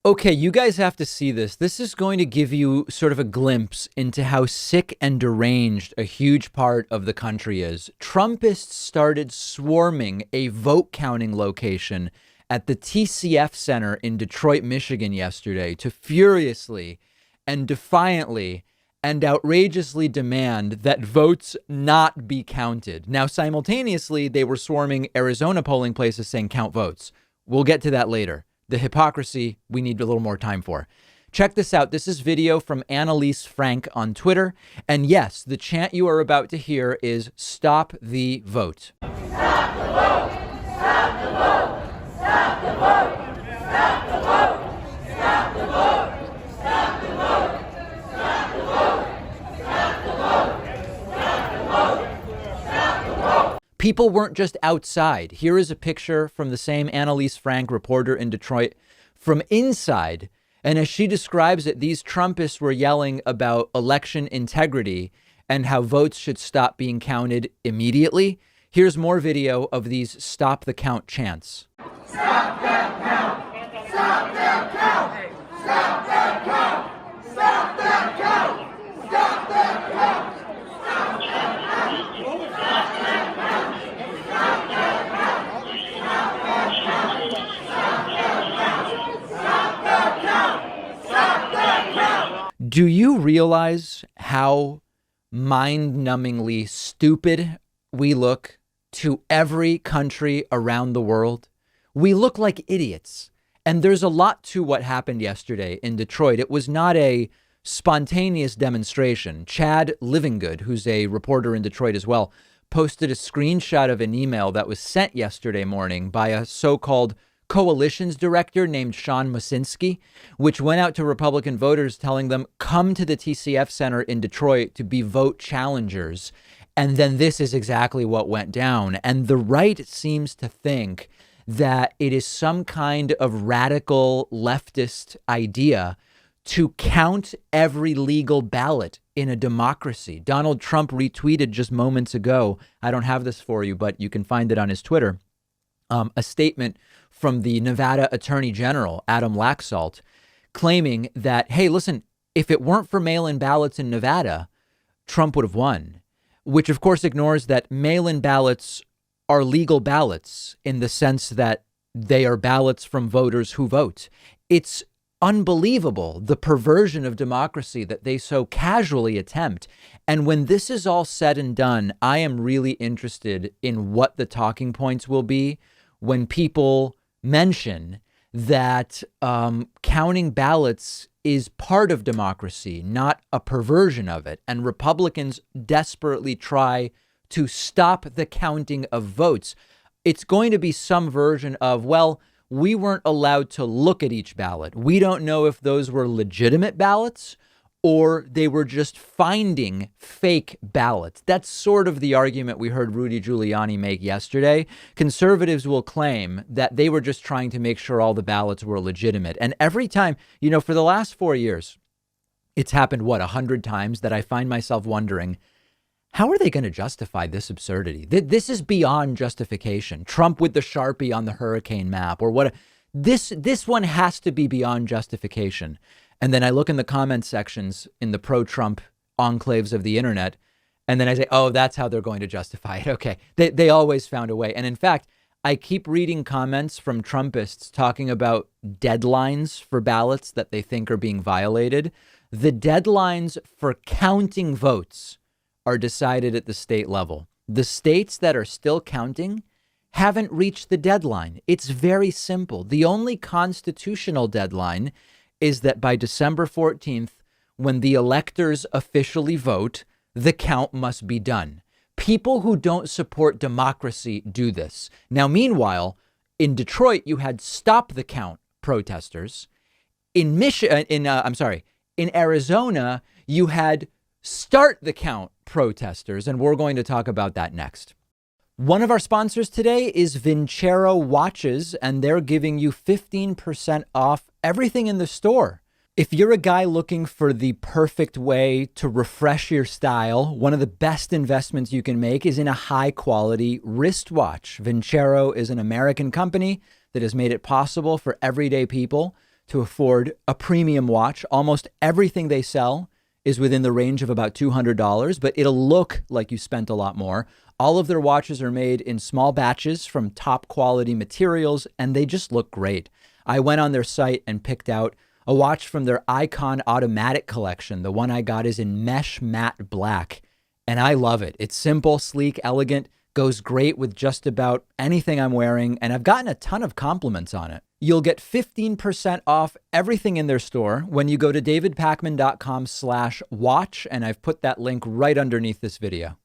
Okay, you guys have to see this. This is going to give you sort of a glimpse into how sick and deranged a huge part of the country is. Trumpists started swarming a vote counting location at the TCF Center in Detroit, Michigan yesterday to furiously and defiantly and outrageously demand that votes not be counted. Now, simultaneously, they were swarming Arizona polling places saying count votes. We'll get to that later. The hypocrisy we need a little more time for. Check this out. This is video from Annalise Frank on Twitter. And yes, the chant you are about to hear is stop the vote. Stop the vote! Stop the vote! Stop the vote! Stop the vote! Stop the vote! Stop the vote! Stop the vote! Stop the vote! Stop the vote! Stop the vote! People weren't just outside. Here is a picture from the same Annalise Frank, reporter in Detroit, from inside. And as she describes it, these Trumpists were yelling about election integrity and how votes should stop being counted immediately. Here's more video of these stop the count chants. Stop that count! Stop that count! Stop that count! Stop that count! Stop that count! Stop that count! Stop that count! Stop that count! Stop that count! Stop that count! Stop that count! Stop that count! Do you realize how mind-numbingly stupid we look to every country around the world? We look like idiots. And there's a lot to what happened yesterday in Detroit. It was not a spontaneous demonstration. Chad Livingood, who's a reporter in Detroit as well, posted a screenshot of an email that was sent yesterday morning by a so-called coalitions director named Sean Mosinski, which went out to Republican voters telling them, come to the TCF Center in Detroit to be vote challengers. And then this is exactly what went down. And the right seems to think that it is some kind of radical leftist idea to count every legal ballot in a democracy. Donald Trump retweeted just moments ago, I don't have this for you, but you can find it on his Twitter, a statement from the Nevada Attorney General, Adam Laxalt, claiming that, hey, listen, if it weren't for mail-in ballots in Nevada, Trump would have won, which of course ignores that mail-in ballots are legal ballots in the sense that they are ballots from voters who vote. It's unbelievable, the perversion of democracy that they so casually attempt. And when this is all said and done, I am really interested in what the talking points will be when people mention that counting ballots is part of democracy, not a perversion of it. And Republicans desperately try to stop the counting of votes. It's going to be some version of, well, we weren't allowed to look at each ballot. We don't know if those were legitimate ballots or they were just finding fake ballots. That's sort of the argument we heard Rudy Giuliani make yesterday. Conservatives will claim that they were just trying to make sure all the ballots were legitimate. And every time, you know, for the last 4 years, it's happened, 100 times that I find myself wondering, how are they going to justify this absurdity? This is beyond justification. Trump with the Sharpie on the hurricane map or what? This one has to be beyond justification. And then I look in the comment sections in the pro-Trump enclaves of the internet, and then I say, oh, that's how they're going to justify it. Okay. They always found a way. And in fact, I keep reading comments from Trumpists talking about deadlines for ballots that they think are being violated. The deadlines for counting votes are decided at the state level. The states that are still counting haven't reached the deadline. It's very simple. The only constitutional deadline is that by December 14th, when the electors officially vote, the count must be done. People who don't support democracy do this. Now, meanwhile, in Detroit, you had stop the count protesters. In Arizona, you had start the count protesters, and we're going to talk about that next. One of our sponsors today is Vincero Watches, and they're giving you 15% off everything in the store. If you're a guy looking for the perfect way to refresh your style, one of the best investments you can make is in a high-quality wristwatch. Vincero is an American company that has made it possible for everyday people to afford a premium watch. Almost everything they sell is within the range of about $200, but it'll look like you spent a lot more. All of their watches are made in small batches from top quality materials, and they just look great. I went on their site and picked out a watch from their Icon Automatic collection. The one I got is in mesh matte black, and I love it. It's simple, sleek, elegant, goes great with just about anything I'm wearing, and I've gotten a ton of compliments on it. You'll get 15% off everything in their store when you go to davidpakman.com/watch, and I've put that link right underneath this video.